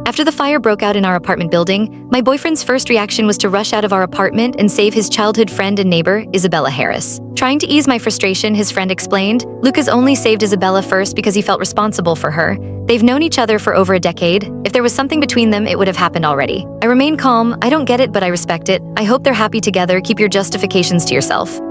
After the fire broke out in our apartment building, my boyfriend's first reaction was to rush out of our apartment and save his childhood friend and neighbor, Isabella Harris. Trying to ease my frustration, his friend explained, Lucas only saved Isabella first because he felt responsible for her. They've known each other for over a decade. If there was something between them, it would have happened already. I remain calm. I don't get it, but I respect it. I hope they're happy together. Keep your justifications to yourself.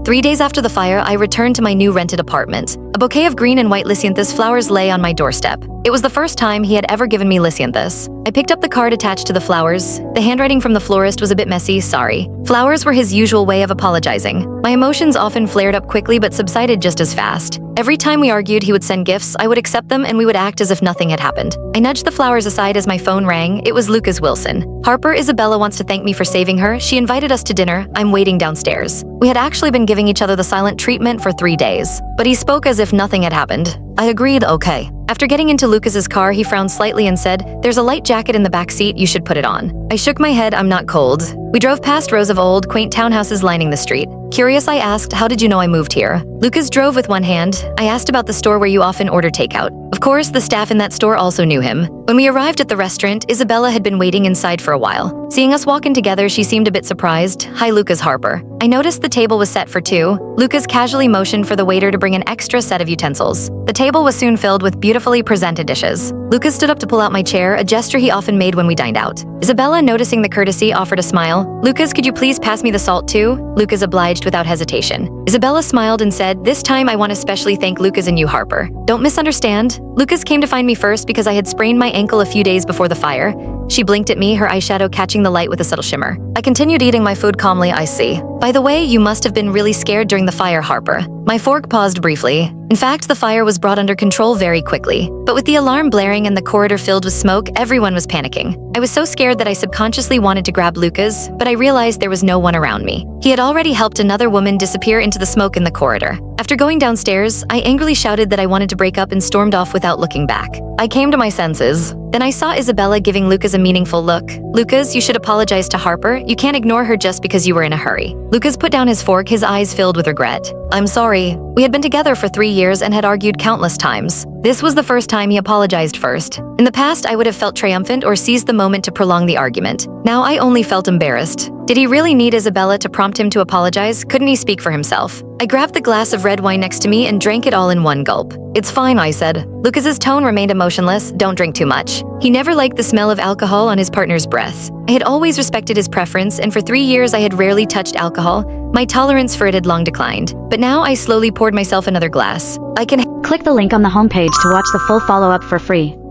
3 days after the fire, I returned to my new rented apartment. A bouquet of green and white lisianthus flowers lay on my doorstep. It was the first time he had ever given me lisianthus. I picked up the card attached to the flowers. The handwriting from the florist was a bit messy, sorry. Flowers were his usual way of apologizing. My emotions often flared up quickly but subsided just as fast. Every time we argued, he would send gifts, I would accept them, and we would act as if nothing had happened. I nudged the flowers aside as my phone rang. It was Lucas Wilson. Harper, Isabella wants to thank me for saving her. She invited us to dinner. I'm waiting downstairs. We had actually been giving each other the silent treatment for 3 days. But he spoke as if nothing had happened. I agreed, okay. After getting into Lucas's car, he frowned slightly and said, "There's a light jacket in the back seat, you should put it on." I shook my head, I'm not cold. We drove past rows of old, quaint townhouses lining the street. Curious, I asked, "How did you know I moved here?" Lucas drove with one hand. I asked about the store where you often order takeout. Of course, the staff in that store also knew him. When we arrived at the restaurant, Isabella had been waiting inside for a while. Seeing us walk in together, she seemed a bit surprised. "Hi, Lucas, Harper." I noticed the table was set for two. Lucas casually motioned for the waiter to bring an extra set of utensils. The table was soon filled with beautifully presented dishes. Lucas stood up to pull out my chair, a gesture he often made when we dined out. Isabella, noticing the courtesy, offered a smile. "Lucas, could you please pass me the salt too?" Lucas obliged without hesitation. Isabella smiled and said, "This time I want to especially thank Lucas and you, Harper. Don't misunderstand. Lucas came to find me first because I had sprained my ankle a few days before the fire." She blinked at me, her eyeshadow catching the light with a subtle shimmer. I continued eating my food calmly, I see. "By the way, you must have been really scared during the fire, Harper." My fork paused briefly. In fact, the fire was brought under control very quickly. But with the alarm blaring and the corridor filled with smoke, everyone was panicking. I was so scared that I subconsciously wanted to grab Lucas, but I realized there was no one around me. He had already helped another woman disappear into the smoke in the corridor. After going downstairs, I angrily shouted that I wanted to break up and stormed off without looking back. I came to my senses. Then I saw Isabella giving Lucas a meaningful look. "Lucas, you should apologize to Harper. You can't ignore her just because you were in a hurry." Lucas put down his fork, his eyes filled with regret. "I'm sorry. We had been together for 3 years and had argued countless times. This was the first time he apologized first. In the past, I would have felt triumphant or seized the moment to prolong the argument. Now I only felt embarrassed. Did he really need Isabella to prompt him to apologize? Couldn't he speak for himself?" I grabbed the glass of red wine next to me and drank it all in one gulp. "It's fine," I said. Lucas's tone remained emotionless. "Don't drink too much." He never liked the smell of alcohol on his partner's breath. I had always respected his preference, and for 3 years I had rarely touched alcohol. My tolerance for it had long declined. But now I slowly poured myself another glass. I can Click the link on the homepage to watch the full follow-up for free.